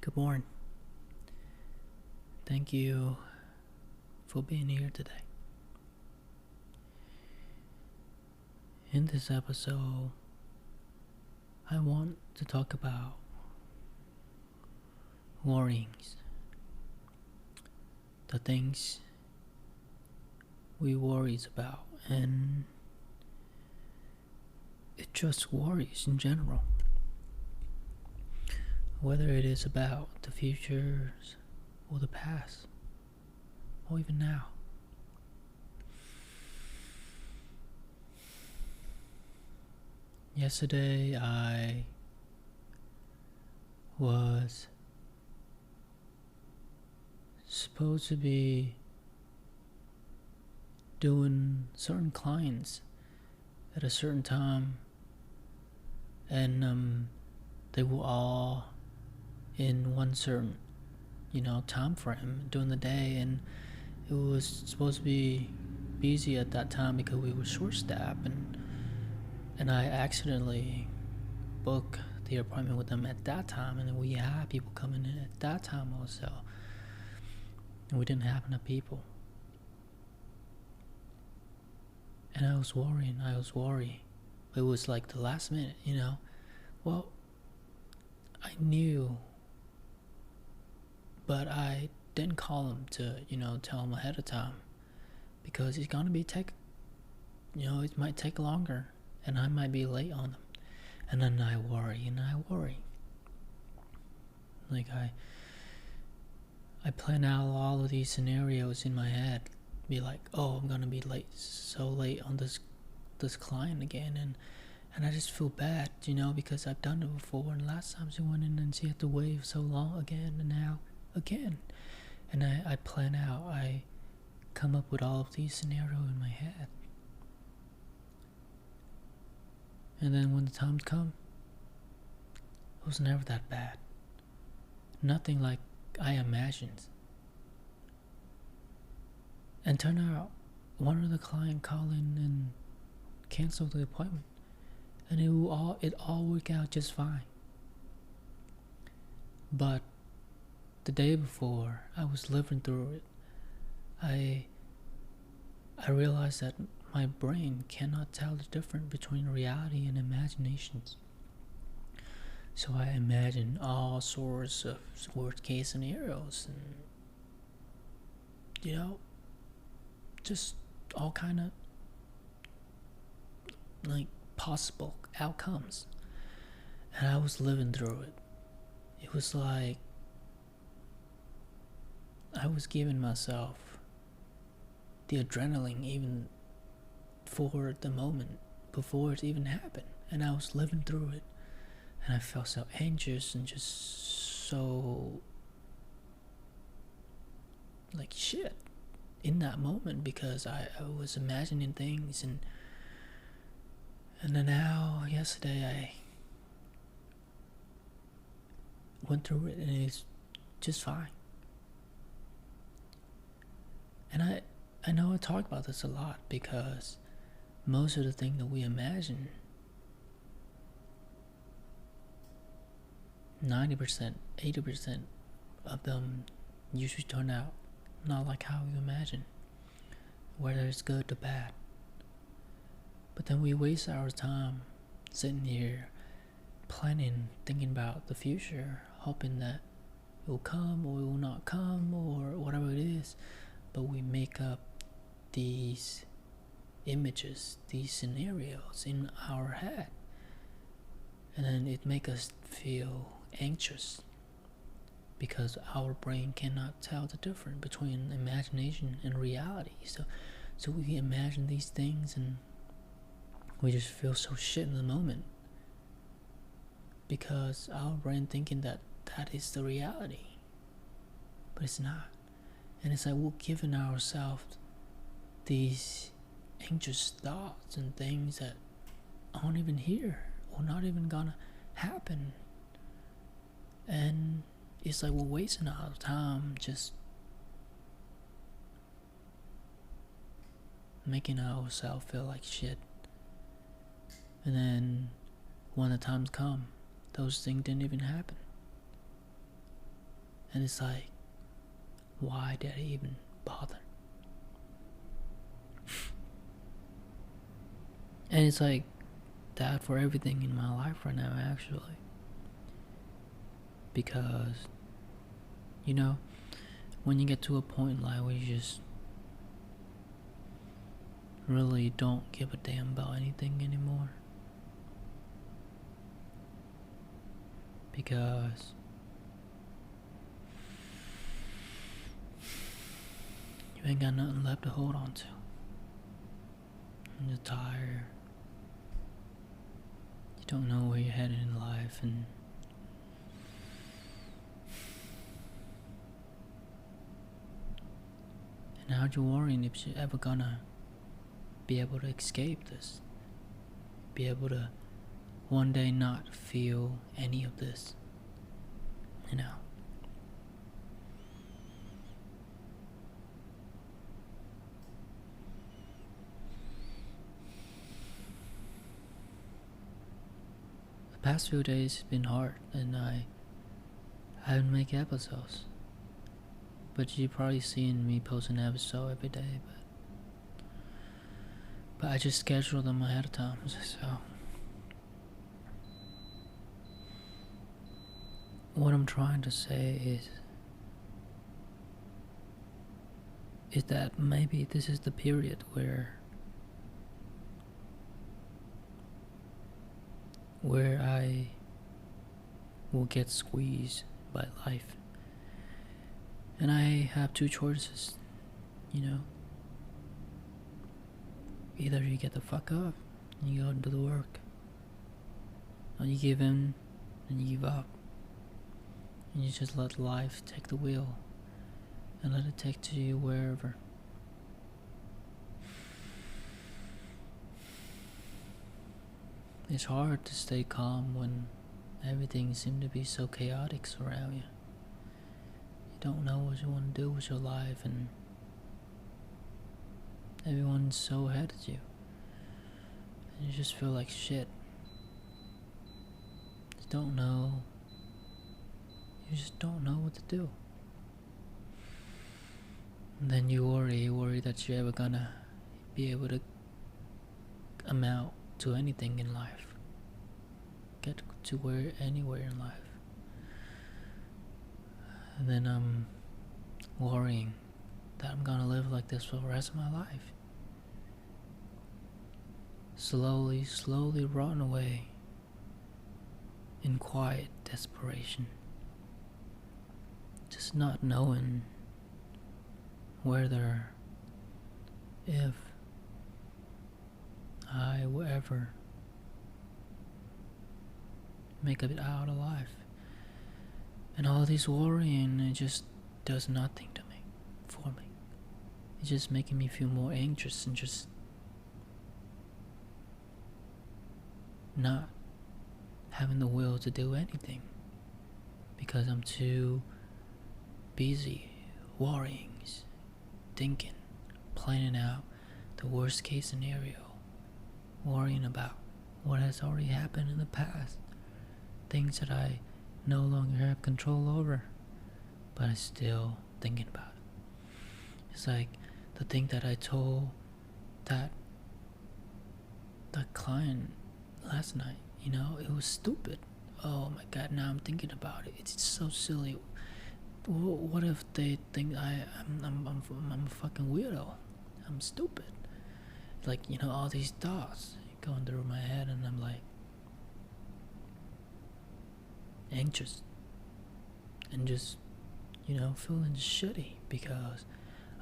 Good morning. Thank you for being here today. In this episode, I want to talk about worries, the things we worries about, and it just worries in general. Whether it is about the future or the past, or even now. Yesterday, I was supposed to be doing certain clients at a certain time, and they were all in one certain time frame during the day, and it was supposed to be busy at that time because we were short staffed, and I accidentally booked the appointment with them at that time, and then we had people coming in at that time also, and we didn't have enough people. And I was worried. It was like the last minute, Well, I knew, but I didn't call him to, tell him ahead of time, because it's gonna be it might take longer, and I might be late on them. And then I worry. Like I plan out all of these scenarios in my head, be like, oh, I'm gonna be so late on this client again, and I just feel bad, because I've done it before, and last time she went in and she had to wait so long again, and now again. And I plan out, I come up with all of these scenarios in my head. And then when the times come, it was never that bad. Nothing like I imagined. And turned out, one of the client called in and canceled the appointment, and it all worked out just fine. But the day before, I was living through it. I realized that my brain cannot tell the difference between reality and imaginations. So I imagined all sorts of worst case scenarios, and just all kind of like possible outcomes. And I was living through it. It was like I was giving myself the adrenaline even for the moment before it even happened, and I was living through it, and I felt so anxious and just so like shit in that moment, because I was imagining things, and then now yesterday I went through it, and it's just fine. And I know I talk about this a lot, because most of the things that we imagine, 90%, 80% of them usually turn out not like how you imagine, whether it's good or bad. But then we waste our time sitting here planning, thinking about the future, hoping that it will come or it will not come, or whatever it is. But we make up these images, these scenarios in our head, and then it makes us feel anxious, because our brain cannot tell the difference between imagination and reality. So we imagine these things, and we just feel so shit in the moment, because our brain thinking that is the reality, but it's not. And it's like we're giving ourselves these anxious thoughts and things that aren't even here, or not even gonna happen. And it's like we're wasting our time just making ourselves feel like shit. And then when the times come, those things didn't even happen. And it's like, why did I even bother? And it's like that for everything in my life right now, actually. Because, you know, when you get to a point in life where you just really don't give a damn about anything anymore. Because you ain't got nothing left to hold on to. You're tired. You don't know where you're headed in life, and now you're worrying if you're ever gonna be able to escape this. Be able to one day not feel any of this. You know. The past few days have been hard, and I haven't made episodes. But you've probably seen me post an episode every day, but I just schedule them ahead of time, so what I'm trying to say is that maybe this is the period where I will get squeezed by life. And I have two choices, you know. Either you get the fuck up and you go and do the work, or you give in and you give up. And you just let life take the wheel and let it take to you wherever. It's hard to stay calm when everything seems to be so chaotic around you. You don't know what you want to do with your life, and everyone's so ahead of you. And you just feel like shit. You don't know. You just don't know what to do. And then you worry that you're ever gonna be able to amount to anything in life. Get to anywhere in life. And then I'm worrying that I'm gonna live like this for the rest of my life. Slowly rotting away in quiet desperation. Just not knowing whether, if I will ever make it out alive. And all this worrying, it just does nothing to me, for me. It's just making me feel more anxious and just not having the will to do anything. Because I'm too busy worrying, thinking, planning out the worst case scenario, worrying about what has already happened in the past, things that I no longer have control over, but I'm still thinking about it. It's like the thing that I told that client last night, you know, it was stupid. Oh my god, now I'm thinking about it. It's so silly. What if they think I'm a fucking weirdo? I'm stupid. Like, you know, all these thoughts going through my head, and I'm like anxious and just, you know, feeling shitty because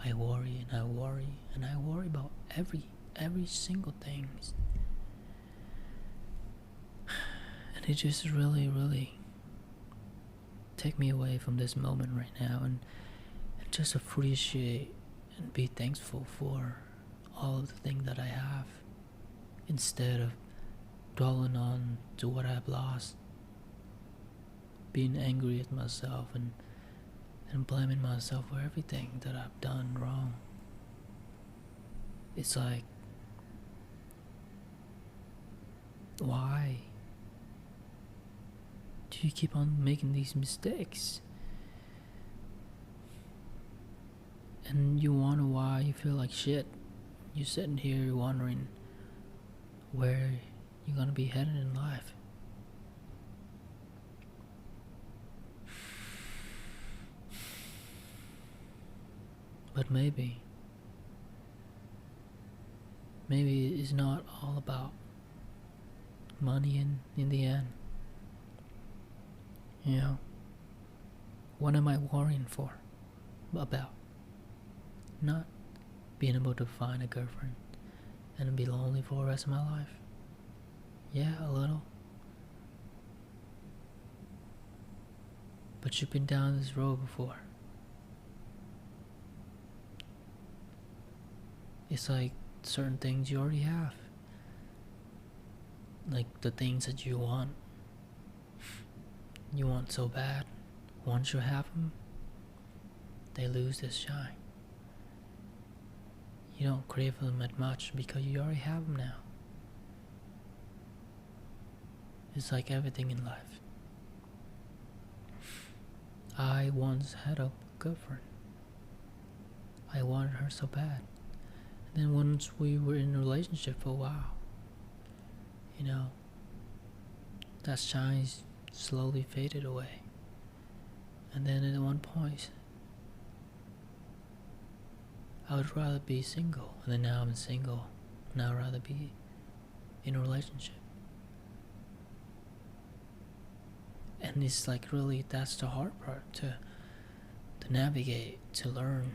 I worry and I worry and I worry about every single thing. And it just really take me away from this moment right now, and just appreciate and be thankful for all of the things that I have, instead of dwelling on to what I've lost, being angry at myself and blaming myself for everything that I've done wrong. It's like, why do you keep on making these mistakes? And you wonder why you feel like shit. You're sitting here wondering where you're gonna be headed in life. But maybe it's not all about money in the end. You know, what am I worrying for? About? Not being able to find a girlfriend and be lonely for the rest of my life. Yeah, a little. But you've been down this road before. It's like certain things you already have. Like the things that you want so bad. Once you have them, they lose their shine. You don't crave them as much because you already have them now. It's like everything in life. I once had a girlfriend. I wanted her so bad. And then once we were in a relationship for a while, you know, that shine slowly faded away. And then at one point, I would rather be single. And then now I'm single. Now I'd rather be in a relationship. And it's like really, that's the hard part to navigate, to learn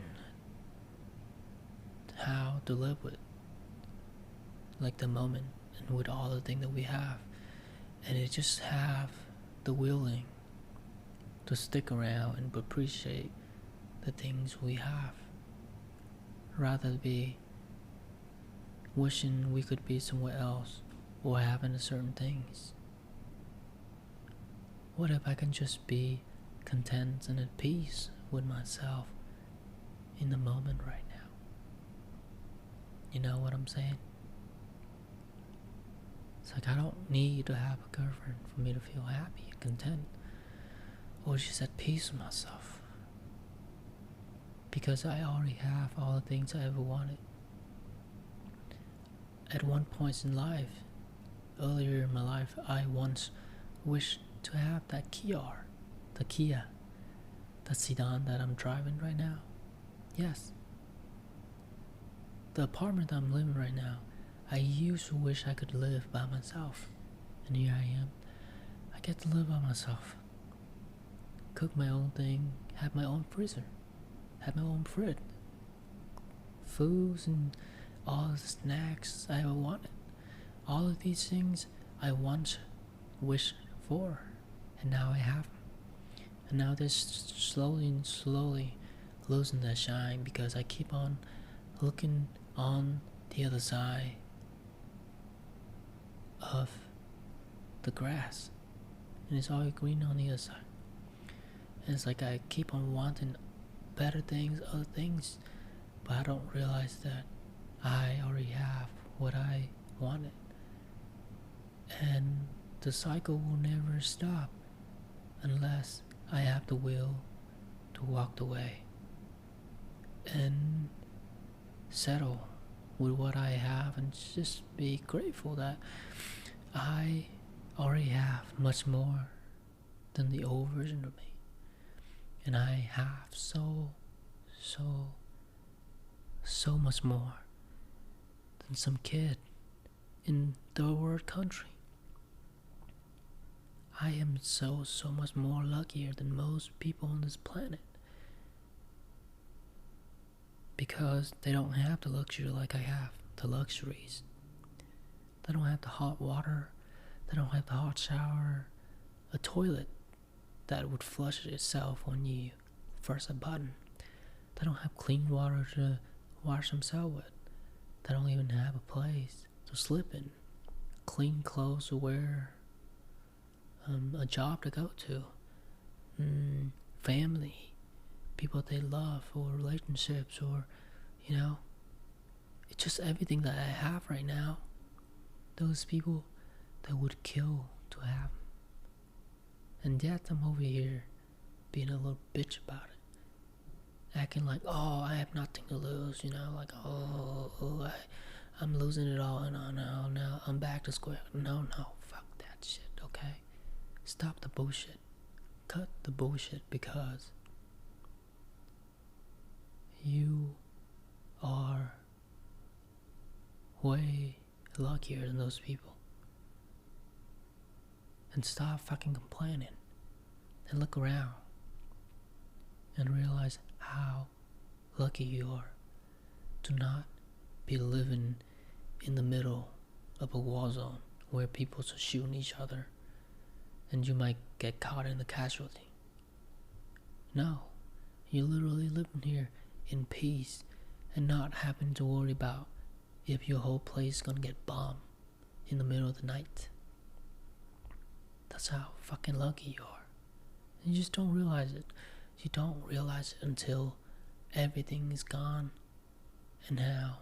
how to live with like the moment and with all the things that we have. And it just have the willing to stick around and appreciate the things we have, rather be wishing we could be somewhere else or having certain things. What if I can just be content and at peace with myself in the moment right now? You know what I'm saying? It's like I don't need to have a girlfriend for me to feel happy and content, or just at peace with myself, because I already have all the things I ever wanted. At one point in life, earlier in my life, I once wished to have that Kia, that sedan that I'm driving right now. Yes. The apartment that I'm living right now, I used to wish I could live by myself. And here I am. I get to live by myself. Cook my own thing, have my own freezer, have my own fridge. Foods and all the snacks I ever wanted. All of these things I once wished for. And now I have them. And now they're slowly losing their shine because I keep on looking on the other side of the grass, and it's all green on the other side. And it's like I keep on wanting better things, other things, but I don't realize that I already have what I wanted, and the cycle will never stop unless I have the will to walk away and settle with what I have and just be grateful that I already have much more than the old version of me. And I have so much more than some kid in third world country. I am so much more luckier than most people on this planet. Because they don't have the luxury like I have, the luxuries. They don't have the hot water, they don't have the hot shower, a toilet that would flush itself when you press a button. They don't have clean water to wash themselves with. They don't even have a place to sleep in, clean clothes to wear, a job to go to, family, people they love, or relationships, or, you know, it's just everything that I have right now. Those people that would kill to have them. And yet I'm over here being a little bitch about it. acting like, oh, I have nothing to lose, like, I'm losing it all, and now I'm back to square. No, fuck that shit, okay? Stop the bullshit. Cut the bullshit, because you are way luckier than those people. And stop fucking complaining and look around and realize how lucky you are to not be living in the middle of a war zone where people are shooting each other and you might get caught in the casualty. No, you're literally living here in peace and not having to worry about if your whole place is gonna get bombed in the middle of the night. That's how fucking lucky you are. You just don't realize it. You don't realize it until everything is gone, and now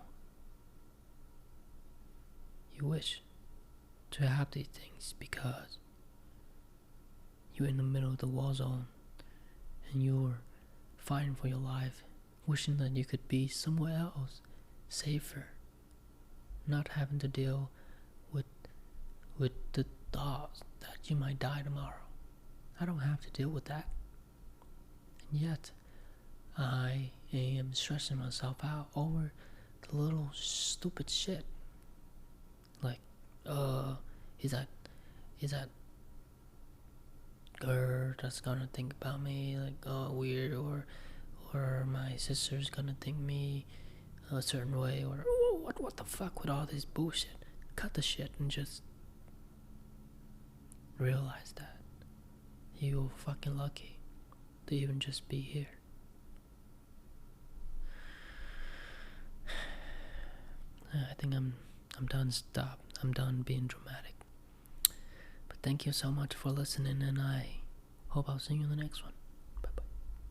you wish to have these things because you're in the middle of the war zone and you're fighting for your life, wishing that you could be somewhere else, safer, not having to deal with the thoughts that you might die tomorrow. I don't have to deal with that. And yet, I am stressing myself out over the little stupid shit. Like, is that girl that's gonna think about me like weird, or my sister's gonna think me a certain way, or what the fuck with all this bullshit? Cut the shit and just realize that you're fucking lucky to even just be here. I think I'm done. Stop. I'm done being dramatic. But thank you so much for listening, and I hope I'll see you in the next one.